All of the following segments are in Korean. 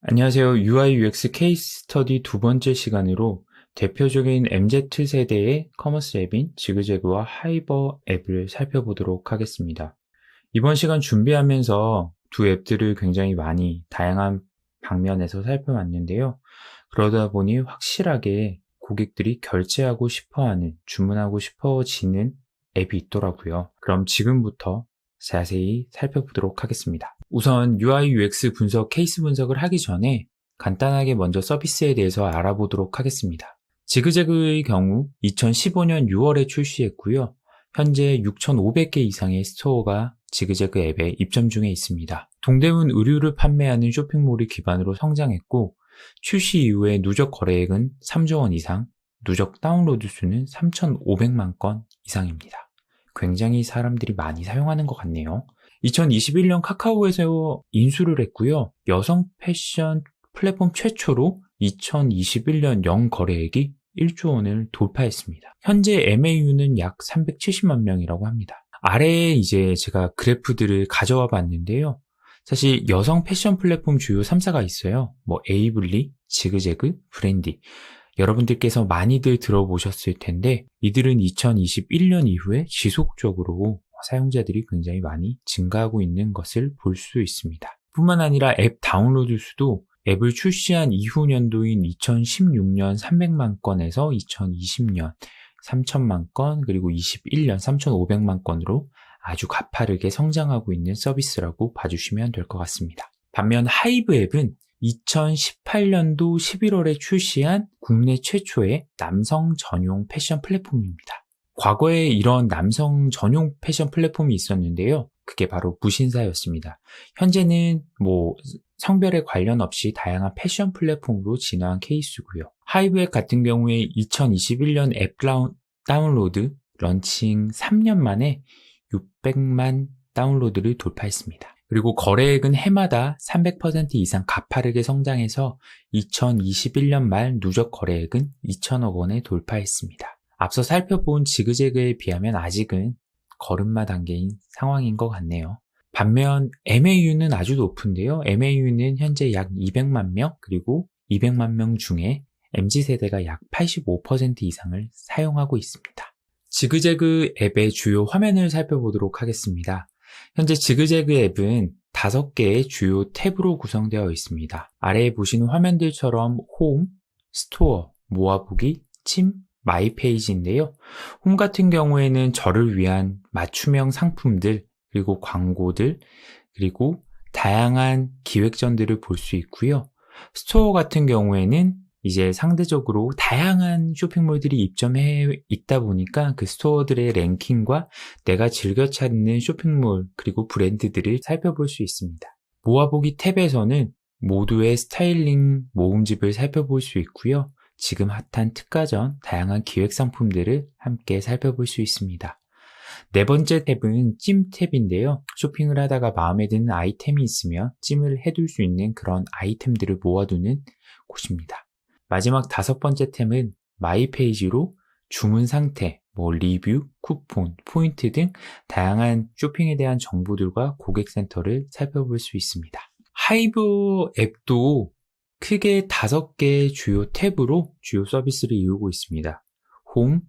안녕하세요. UI UX 케이스 스터디 두 번째 시간으로 대표적인 MZ세대의 커머스 앱인 지그재그와 하이버 앱을 살펴보도록 하겠습니다. 이번 시간 준비하면서 두 앱들을 굉장히 많이 다양한 방면에서 살펴봤는데요. 그러다 보니 확실하게 고객들이 결제하고 싶어하는, 주문하고 싶어지는 앱이 있더라고요. 그럼 지금부터 자세히 살펴보도록 하겠습니다. 우선 UI UX 분석, 케이스 분석을 하기 전에 간단하게 먼저 서비스에 대해서 알아보도록 하겠습니다. 지그재그의 경우 2015년 6월에 출시했고요. 현재 6,500개 이상의 스토어가 지그재그 앱에 입점 중에 있습니다. 동대문 의류를 판매하는 쇼핑몰이 기반으로 성장했고, 출시 이후에 누적 거래액은 3조 원 이상, 누적 다운로드 수는 3,500만 건 이상입니다. 굉장히 사람들이 많이 사용하는 것 같네요. 2021년 카카오에서 인수를 했고요. 여성 패션 플랫폼 최초로 2021년 연 거래액이 1조 원을 돌파했습니다. 현재 MAU는 약 370만 명이라고 합니다. 아래에 이제 제가 그래프들을 가져와 봤는데요. 사실 여성 패션 플랫폼 주요 3사가 있어요. 에이블리, 지그재그, 브랜디. 여러분들께서 많이들 들어보셨을 텐데 이들은 2021년 이후에 지속적으로 사용자들이 굉장히 많이 증가하고 있는 것을 볼 수 있습니다. 뿐만 아니라 앱 다운로드 수도 앱을 출시한 이후 년도인 2016년 300만 건에서 2020년 3천만 건, 그리고 21년 3,500만 건으로 아주 가파르게 성장하고 있는 서비스라고 봐주시면 될 것 같습니다. 반면 하이브 앱은 2018년도 11월에 출시한 국내 최초의 남성 전용 패션 플랫폼입니다. 과거에 이런 남성 전용 패션 플랫폼이 있었는데요. 그게 바로 무신사였습니다. 현재는 성별에 관련 없이 다양한 패션 플랫폼으로 진화한 케이스고요. 하이브 앱 같은 경우에 2021년 앱 다운로드 런칭 3년 만에 600만 다운로드를 돌파했습니다. 그리고 거래액은 해마다 300% 이상 가파르게 성장해서 2021년 말 누적 거래액은 2천억 원에 돌파했습니다. 앞서 살펴본 지그재그에 비하면 아직은 걸음마 단계인 상황인 것 같네요. 반면 MAU는 아주 높은데요. MAU는 현재 약 200만 명, 그리고 200만 명 중에 MZ세대가 약 85% 이상을 사용하고 있습니다. 지그재그 앱의 주요 화면을 살펴보도록 하겠습니다. 현재 지그재그 앱은 5개의 주요 탭으로 구성되어 있습니다. 아래에 보시는 화면들처럼 홈, 스토어, 모아보기, 찜, 마이 페이지인데요. 홈 같은 경우에는 저를 위한 맞춤형 상품들, 그리고 광고들, 그리고 다양한 기획전들을 볼 수 있고요. 스토어 같은 경우에는 이제 상대적으로 다양한 쇼핑몰들이 입점해 있다 보니까 그 스토어들의 랭킹과 내가 즐겨 찾는 쇼핑몰 그리고 브랜드들을 살펴볼 수 있습니다. 모아보기 탭에서는 모두의 스타일링 모음집을 살펴볼 수 있고요. 지금 핫한 특가전, 다양한 기획 상품들을 함께 살펴볼 수 있습니다. 네 번째 탭은 찜 탭인데요. 쇼핑을 하다가 마음에 드는 아이템이 있으면 찜을 해둘 수 있는 그런 아이템들을 모아두는 곳입니다. 마지막 5번째 템은 마이 페이지로 주문 상태, 리뷰, 쿠폰, 포인트 등 다양한 쇼핑에 대한 정보들과 고객센터를 살펴볼 수 있습니다. 하이브 앱도 크게 5개의 주요 탭으로 주요 서비스를 이루고 있습니다. 홈,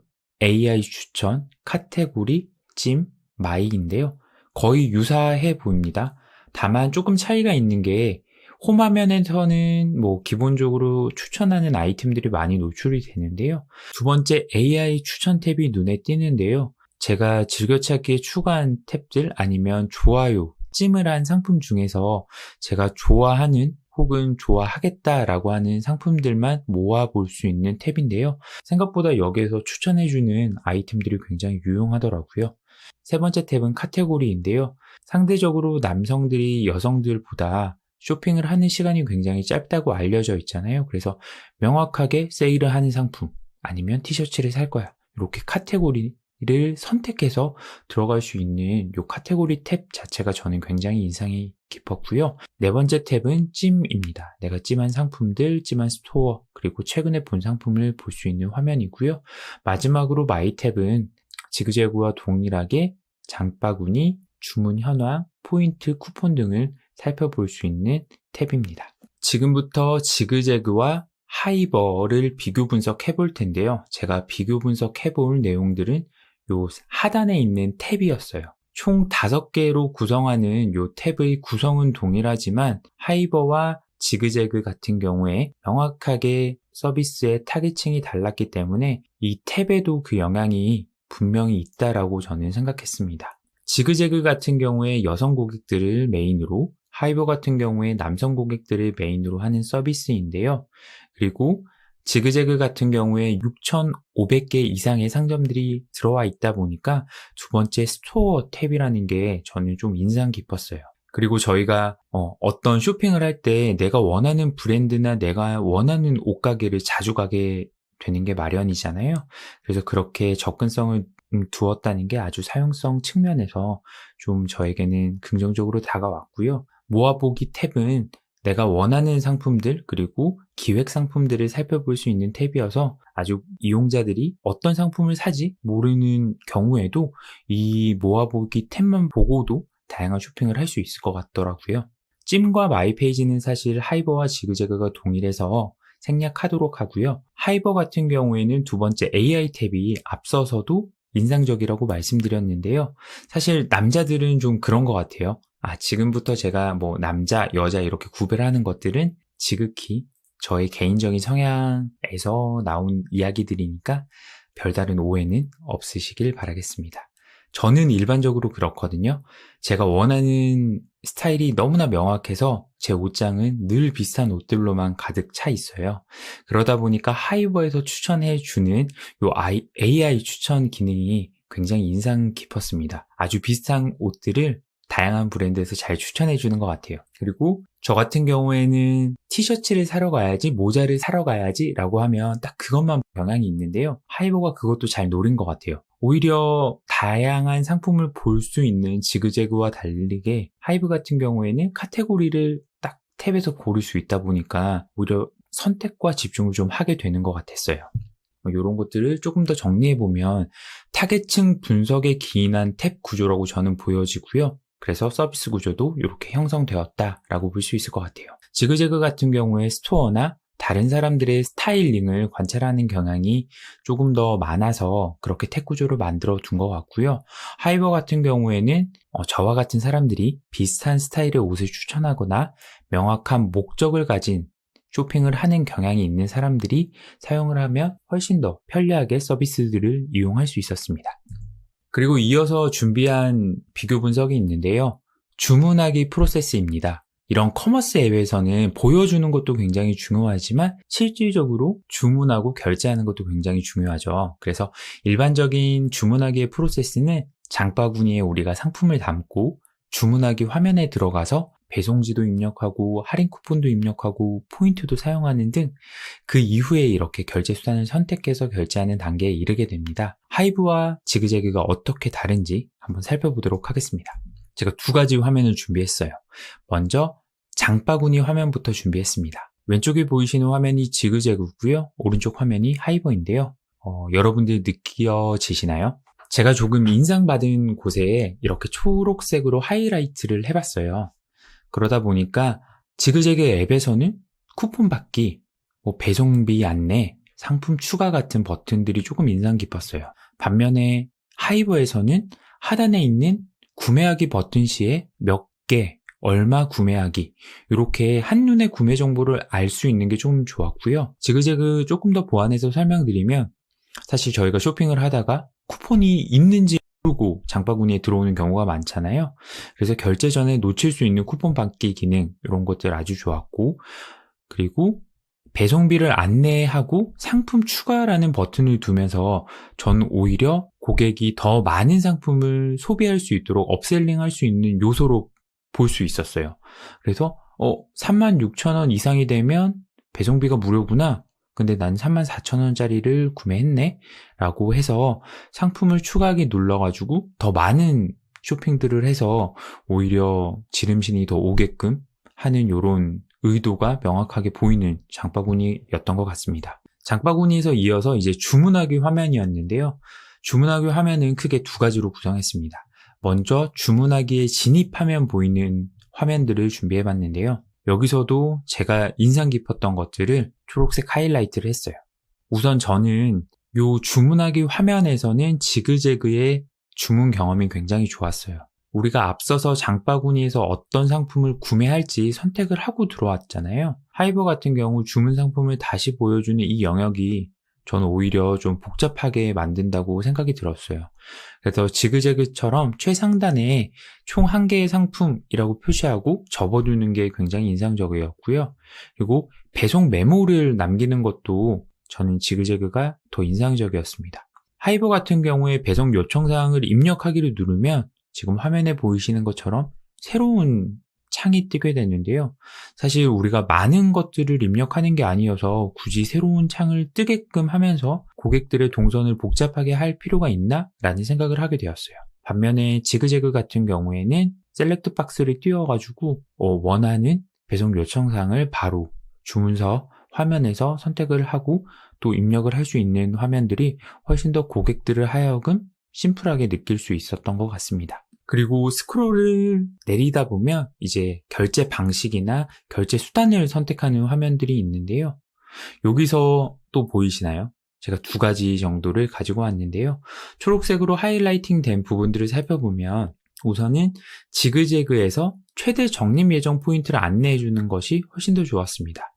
AI 추천, 카테고리, 찜, 마이인데요. 거의 유사해 보입니다. 다만 조금 차이가 있는 게 홈 화면에서는 기본적으로 추천하는 아이템들이 많이 노출이 되는데요. 두 번째 AI 추천 탭이 눈에 띄는데요. 제가 즐겨찾기에 추가한 탭들 아니면 좋아요, 찜을 한 상품 중에서 제가 좋아하는 혹은 좋아하겠다라고 하는 상품들만 모아볼 수 있는 탭인데요. 생각보다 여기에서 추천해주는 아이템들이 굉장히 유용하더라고요. 세 번째 탭은 카테고리인데요. 상대적으로 남성들이 여성들보다 쇼핑을 하는 시간이 굉장히 짧다고 알려져 있잖아요. 그래서 명확하게 세일을 하는 상품 아니면 티셔츠를 살 거야. 이렇게 카테고리를 선택해서 들어갈 수 있는 이 카테고리 탭 자체가 저는 굉장히 인상이 깊었고요. 네 번째 탭은 찜입니다. 내가 찜한 상품들, 찜한 스토어, 그리고 최근에 본 상품을 볼 수 있는 화면이고요. 마지막으로 마이 탭은 지그재그와 동일하게 장바구니, 주문 현황, 포인트, 쿠폰 등을 살펴볼 수 있는 탭입니다. 지금부터 지그재그와 하이버를 비교 분석해 볼 텐데요. 제가 비교 분석해 볼 내용들은 요 하단에 있는 탭이었어요. 총 5개로 구성하는 요 탭의 구성은 동일하지만 하이버와 지그재그 같은 경우에 명확하게 서비스의 타깃층이 달랐기 때문에 이 탭에도 그 영향이 분명히 있다라고 저는 생각했습니다. 지그재그 같은 경우에 여성 고객들을 메인으로, 하이버 같은 경우에 남성 고객들을 메인으로 하는 서비스인데요. 그리고 지그재그 같은 경우에 6,500개 이상의 상점들이 들어와 있다 보니까 두 번째 스토어 탭이라는 게 저는 좀 인상 깊었어요. 그리고 저희가 어떤 쇼핑을 할 때 내가 원하는 브랜드나 내가 원하는 옷가게를 자주 가게 되는 게 마련이잖아요. 그래서 그렇게 접근성을 두었다는 게 아주 사용성 측면에서 좀 저에게는 긍정적으로 다가왔고요. 모아보기 탭은 내가 원하는 상품들 그리고 기획 상품들을 살펴볼 수 있는 탭이어서 아주 이용자들이 어떤 상품을 사지 모르는 경우에도 이 모아보기 탭만 보고도 다양한 쇼핑을 할 수 있을 것 같더라고요. 찜과 마이페이지는 사실 하이버와 지그재그가 동일해서 생략하도록 하고요. 하이버 같은 경우에는 두 번째 AI 탭이 앞서서도 인상적이라고 말씀드렸는데요. 사실 남자들은 좀 그런 것 같아요. 지금부터 제가 뭐 남자, 여자 이렇게 구별하는 것들은 지극히 저의 개인적인 성향에서 나온 이야기들이니까 별다른 오해는 없으시길 바라겠습니다. 저는 일반적으로 그렇거든요. 제가 원하는 스타일이 너무나 명확해서 제 옷장은 늘 비슷한 옷들로만 가득 차 있어요. 그러다 보니까 하이버에서 추천해주는 요 AI 추천 기능이 굉장히 인상 깊었습니다. 아주 비슷한 옷들을 다양한 브랜드에서 잘 추천해주는 것 같아요. 그리고 저 같은 경우에는 티셔츠를 사러 가야지, 모자를 사러 가야지 라고 하면 딱 그것만 영향이 있는데요. 하이버가 그것도 잘 노린 것 같아요. 오히려 다양한 상품을 볼 수 있는 지그재그와 다르게 하이브 같은 경우에는 카테고리를 딱 탭에서 고를 수 있다 보니까 오히려 선택과 집중을 좀 하게 되는 것 같았어요. 이런 것들을 조금 더 정리해보면 타겟층 분석에 기인한 탭 구조라고 저는 보여지고요. 그래서 서비스 구조도 이렇게 형성되었다라고 볼 수 있을 것 같아요. 지그재그 같은 경우에 스토어나 다른 사람들의 스타일링을 관찰하는 경향이 조금 더 많아서 그렇게 탭 구조를 만들어 둔 것 같고요. 하이버 같은 경우에는 저와 같은 사람들이 비슷한 스타일의 옷을 추천하거나 명확한 목적을 가진 쇼핑을 하는 경향이 있는 사람들이 사용을 하면 훨씬 더 편리하게 서비스들을 이용할 수 있었습니다. 그리고 이어서 준비한 비교 분석이 있는데요. 주문하기 프로세스입니다. 이런 커머스 앱에서는 보여주는 것도 굉장히 중요하지만 실질적으로 주문하고 결제하는 것도 굉장히 중요하죠. 그래서 일반적인 주문하기의 프로세스는 장바구니에 우리가 상품을 담고 주문하기 화면에 들어가서 배송지도 입력하고 할인 쿠폰도 입력하고 포인트도 사용하는 등 그 이후에 이렇게 결제 수단을 선택해서 결제하는 단계에 이르게 됩니다. 하이브와 지그재그가 어떻게 다른지 한번 살펴보도록 하겠습니다. 제가 두 가지 화면을 준비했어요. 먼저 장바구니 화면부터 준비했습니다. 왼쪽에 보이시는 화면이 지그재그고요. 오른쪽 화면이 하이버인데요. 여러분들 느껴지시나요? 제가 조금 인상받은 곳에 이렇게 초록색으로 하이라이트를 해봤어요. 그러다 보니까 지그재그 앱에서는 쿠폰 받기, 배송비 안내, 상품 추가 같은 버튼들이 조금 인상 깊었어요. 반면에 하이버에서는 하단에 있는 구매하기 버튼 시에 몇 개, 얼마 구매하기 이렇게 한눈에 구매 정보를 알 수 있는 게 좀 좋았고요. 지그재그 조금 더 보완해서 설명드리면 사실 저희가 쇼핑을 하다가 쿠폰이 있는지 모르고 장바구니에 들어오는 경우가 많잖아요. 그래서 결제 전에 놓칠 수 있는 쿠폰 받기 기능 이런 것들 아주 좋았고 그리고 배송비를 안내하고 상품 추가라는 버튼을 두면서 전 오히려 고객이 더 많은 상품을 소비할 수 있도록 업셀링 할 수 있는 요소로 볼 수 있었어요. 그래서 36,000원 이상이 되면 배송비가 무료구나. 근데 난 34,000원짜리를 구매했네 라고 해서 상품을 추가하기 눌러가지고 더 많은 쇼핑들을 해서 오히려 지름신이 더 오게끔 하는 요런 의도가 명확하게 보이는 장바구니였던 것 같습니다. 장바구니에서 이어서 이제 주문하기 화면이었는데요. 주문하기 화면은 크게 두 가지로 구성했습니다. 먼저 주문하기에 진입하면 보이는 화면들을 준비해봤는데요. 여기서도 제가 인상 깊었던 것들을 초록색 하이라이트를 했어요. 우선 저는 요 주문하기 화면에서는 지그재그의 주문 경험이 굉장히 좋았어요. 우리가 앞서서 장바구니에서 어떤 상품을 구매할지 선택을 하고 들어왔잖아요. 하이버 같은 경우 주문 상품을 다시 보여주는 이 영역이 저는 오히려 좀 복잡하게 만든다고 생각이 들었어요. 그래서 지그재그처럼 최상단에 총 1개의 상품이라고 표시하고 접어두는 게 굉장히 인상적이었고요. 그리고 배송 메모를 남기는 것도 저는 지그재그가 더 인상적이었습니다. 하이버 같은 경우에 배송 요청사항을 입력하기를 누르면 지금 화면에 보이시는 것처럼 새로운 창이 뜨게 되는데요. 사실 우리가 많은 것들을 입력하는 게 아니어서 굳이 새로운 창을 뜨게끔 하면서 고객들의 동선을 복잡하게 할 필요가 있나? 라는 생각을 하게 되었어요. 반면에 지그재그 같은 경우에는 셀렉트 박스를 띄워가지고 원하는 배송 요청사항을 바로 주문서 화면에서 선택을 하고 또 입력을 할 수 있는 화면들이 훨씬 더 고객들을 하여금 심플하게 느낄 수 있었던 것 같습니다. 그리고 스크롤을 내리다 보면 이제 결제 방식이나 결제 수단을 선택하는 화면들이 있는데요. 여기서 또 보이시나요? 제가 2가지 정도를 가지고 왔는데요. 초록색으로 하이라이팅 된 부분들을 살펴보면 우선은 지그재그에서 최대 적립 예정 포인트를 안내해 주는 것이 훨씬 더 좋았습니다.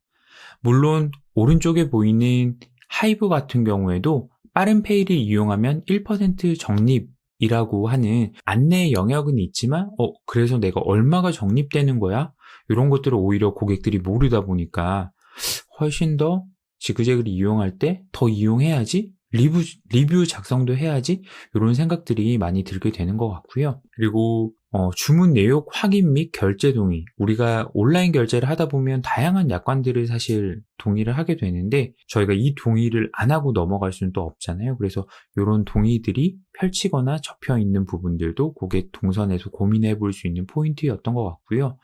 물론 오른쪽에 보이는 하이브 같은 경우에도 빠른 페이를 이용하면 1% 적립이라고 하는 안내 영역은 있지만 그래서 내가 얼마가 적립되는 거야? 이런 것들을 오히려 고객들이 모르다 보니까 훨씬 더 지그재그를 이용할 때 더 이용해야지, 리뷰 작성도 해야지, 이런 생각들이 많이 들게 되는 것 같고요. 그리고 주문 내역 확인 및 결제 동의. 우리가 온라인 결제를 하다 보면 다양한 약관들을 사실 동의를 하게 되는데 저희가 이 동의를 안 하고 넘어갈 수는 또 없잖아요. 그래서 이런 동의들이 펼치거나 접혀 있는 부분들도 고객 동선에서 고민해 볼 수 있는 포인트였던 것 같고요.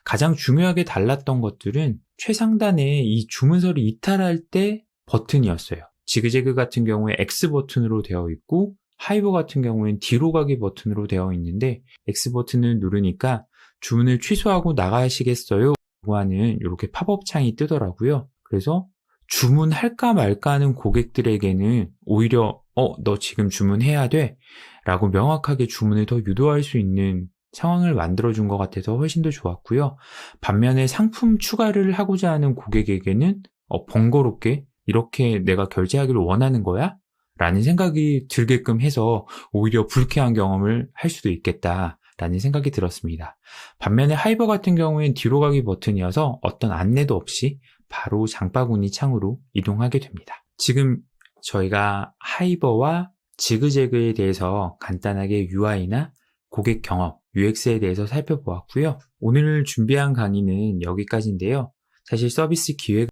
가장 중요하게 달랐던 것들은 최상단에 이 주문서를 이탈할 때 버튼이었어요. 지그재그 같은 경우에 X 버튼으로 되어 있고 하이버 같은 경우엔 뒤로 가기 버튼으로 되어 있는데 X 버튼을 누르니까 주문을 취소하고 나가시겠어요? 라고 하는 이렇게 팝업 창이 뜨더라고요. 그래서 주문할까 말까 하는 고객들에게는 오히려 너 지금 주문해야 돼 라고 명확하게 주문을 더 유도할 수 있는 상황을 만들어준 것 같아서 훨씬 더 좋았고요. 반면에 상품 추가를 하고자 하는 고객에게는 번거롭게 이렇게 내가 결제하기를 원하는 거야? 라는 생각이 들게끔 해서 오히려 불쾌한 경험을 할 수도 있겠다라는 생각이 들었습니다. 반면에 하이버 같은 경우엔 뒤로 가기 버튼이어서 어떤 안내도 없이 바로 장바구니 창으로 이동하게 됩니다. 지금 저희가 하이버와 지그재그에 대해서 간단하게 UI나 고객 경험, UX에 대해서 살펴보았고요. 오늘 준비한 강의는 여기까지인데요. 사실 서비스 기획